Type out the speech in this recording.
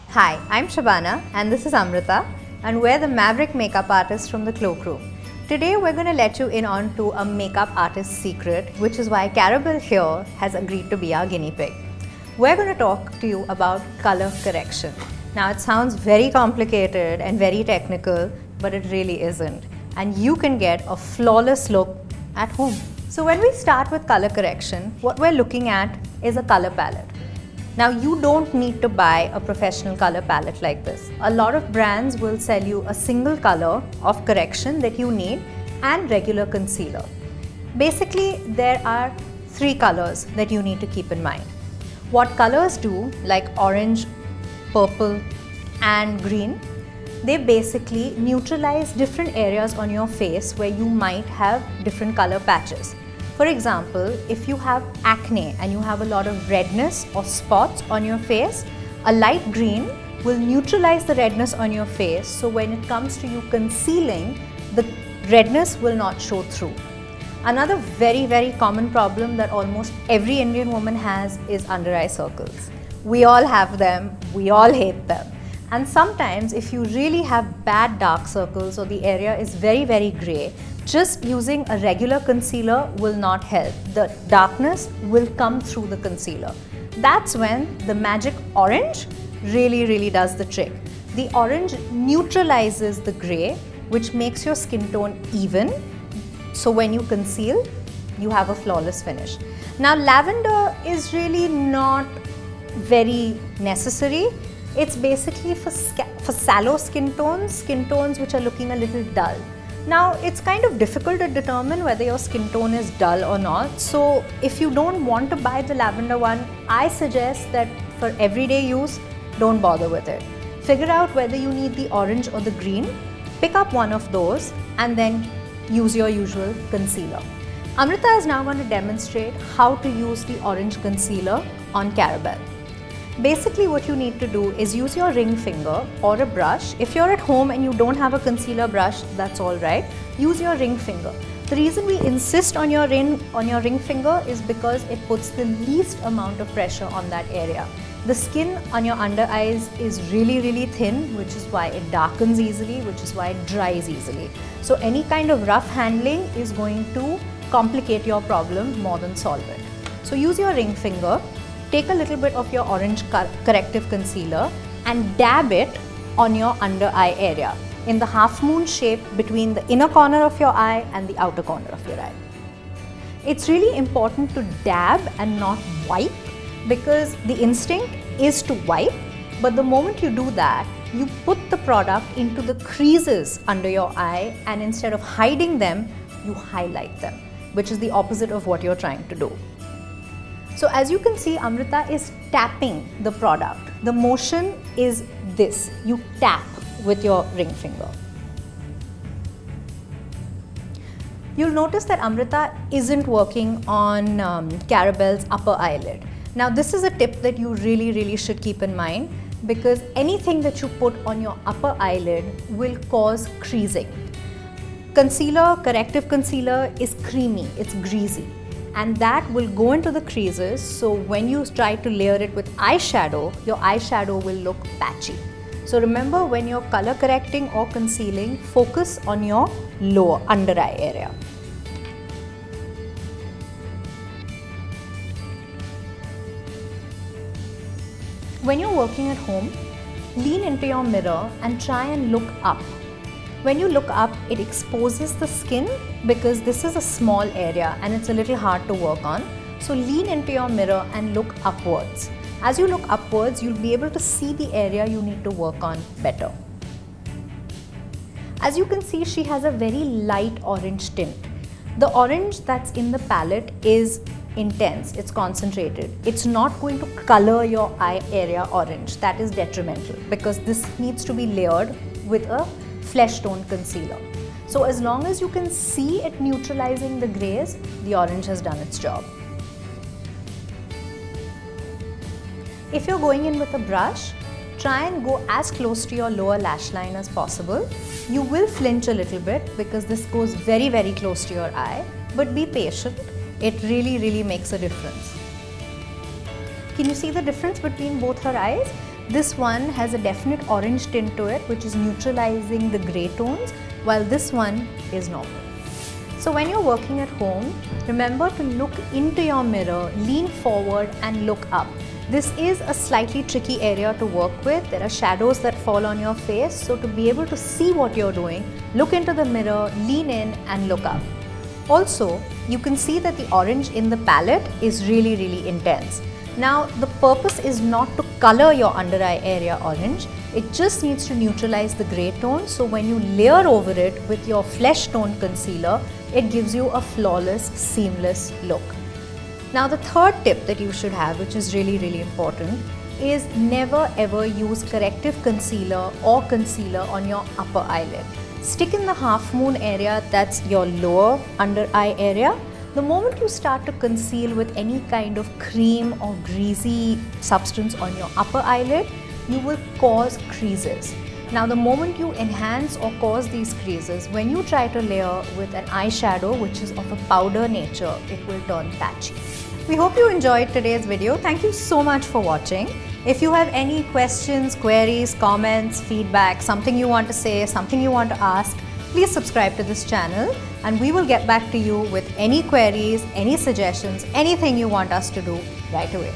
Hi, I'm Shabana and this is Amrita, and we're the Maverick makeup artists from the cloakroom. Today we're going to let you in onto a makeup artist's secret, which is why Carabelle here has agreed to be our guinea pig. We're going to talk to you about color correction. Now it sounds very complicated and very technical, but it really isn't. And you can get a flawless look at home. So when we start with color correction, what we're looking at is a color palette. Now you don't need to buy a professional color palette like this. A lot of brands will sell you a single color of correction that you need and regular concealer. Basically, there are 3 colors that you need to keep in mind. What colors do, like orange, purple and green, they basically neutralize different areas on your face where you might have different color patches. For example, if you have acne and you have a lot of redness or spots on your face, a light green will neutralize the redness on your face, so when it comes to you concealing, the redness will not show through. Another very common problem that almost every Indian woman has is under eye circles. We all have them, we all hate them. And sometimes if you really have bad dark circles or the area is very grey, just using a regular concealer will not help. The darkness will come through the concealer. That's when the magic orange really does the trick. The orange neutralizes the grey, which makes your skin tone even. So when you conceal, you have a flawless finish. Now lavender is really not very necessary. It's basically for sallow skin tones which are looking a little dull. Now it's kind of difficult to determine whether your skin tone is dull or not. So if you don't want to buy the lavender one, I suggest that for everyday use, don't bother with it. Figure out whether you need the orange or the green, pick up one of those and then use your usual concealer. Amrita is now going to demonstrate how to use the orange concealer on Carabelle. Basically what you need to do is use your ring finger or a brush. If you're at home and you don't have a concealer brush, that's alright. Use your ring finger. The reason we insist on your ring finger is because it puts the least amount of pressure on that area. The skin on your under eyes is really thin, which is why it darkens easily, which is why it dries easily. So any kind of rough handling is going to complicate your problem more than solve it. So use your ring finger. Take a little bit of your orange corrective concealer and dab it on your under eye area in the half moon shape between the inner corner of your eye and the outer corner of your eye. It's really important to dab and not wipe because the instinct is to wipe, but the moment you do that, you put the product into the creases under your eye and instead of hiding them, you highlight them, which is the opposite of what you're trying to do. So as you can see, Amrita is tapping the product. The motion is this. You tap with your ring finger. You'll notice that Amrita isn't working on Carabelle's upper eyelid. Now this is a tip that you really should keep in mind because anything that you put on your upper eyelid will cause creasing. Concealer, corrective concealer is creamy, it's greasy. And that will go into the creases, so when you try to layer it with eyeshadow, your eyeshadow will look patchy. So remember, when you're color correcting or concealing, focus on your lower under eye area. When you're working at home, lean into your mirror and try and look up. When you look up, it exposes the skin because this is a small area and it's a little hard to work on. So lean into your mirror and look upwards. As you look upwards, you'll be able to see the area you need to work on better. As you can see, she has a very light orange tint. The orange that's in the palette is intense, it's concentrated. It's not going to color your eye area orange. That is detrimental because this needs to be layered with a flesh tone concealer. So as long as you can see it neutralizing the grays, the orange has done its job. If you're going in with a brush, try and go as close to your lower lash line as possible. You will flinch a little bit because this goes very, very close to your eye, but be patient. It really, really makes a difference. Can you see the difference between both her eyes? This one has a definite orange tint to it, which is neutralizing the grey tones, while this one is normal. So when you're working at home, remember to look into your mirror, lean forward and look up. This is a slightly tricky area to work with. There are shadows that fall on your face, so to be able to see what you're doing, look into the mirror, lean in and look up. Also, you can see that the orange in the palette is really, really intense. Now, the purpose is not to color your under eye area orange, it just needs to neutralize the grey tone, so when you layer over it with your flesh tone concealer, it gives you a flawless, seamless look. Now, the third tip that you should have, which is really, really important, is never ever use corrective concealer or concealer on your upper eyelid. Stick in the half moon area, that's your lower under eye area. The moment you start to conceal with any kind of cream or greasy substance on your upper eyelid, you will cause creases. Now, the moment you enhance or cause these creases, when you try to layer with an eyeshadow which is of a powder nature, it will turn patchy. We hope you enjoyed today's video. Thank you so much for watching. If you have any questions, queries, comments, feedback, something you want to say, something you want to ask, please subscribe to this channel and we will get back to you with any queries, any suggestions, anything you want us to do right away.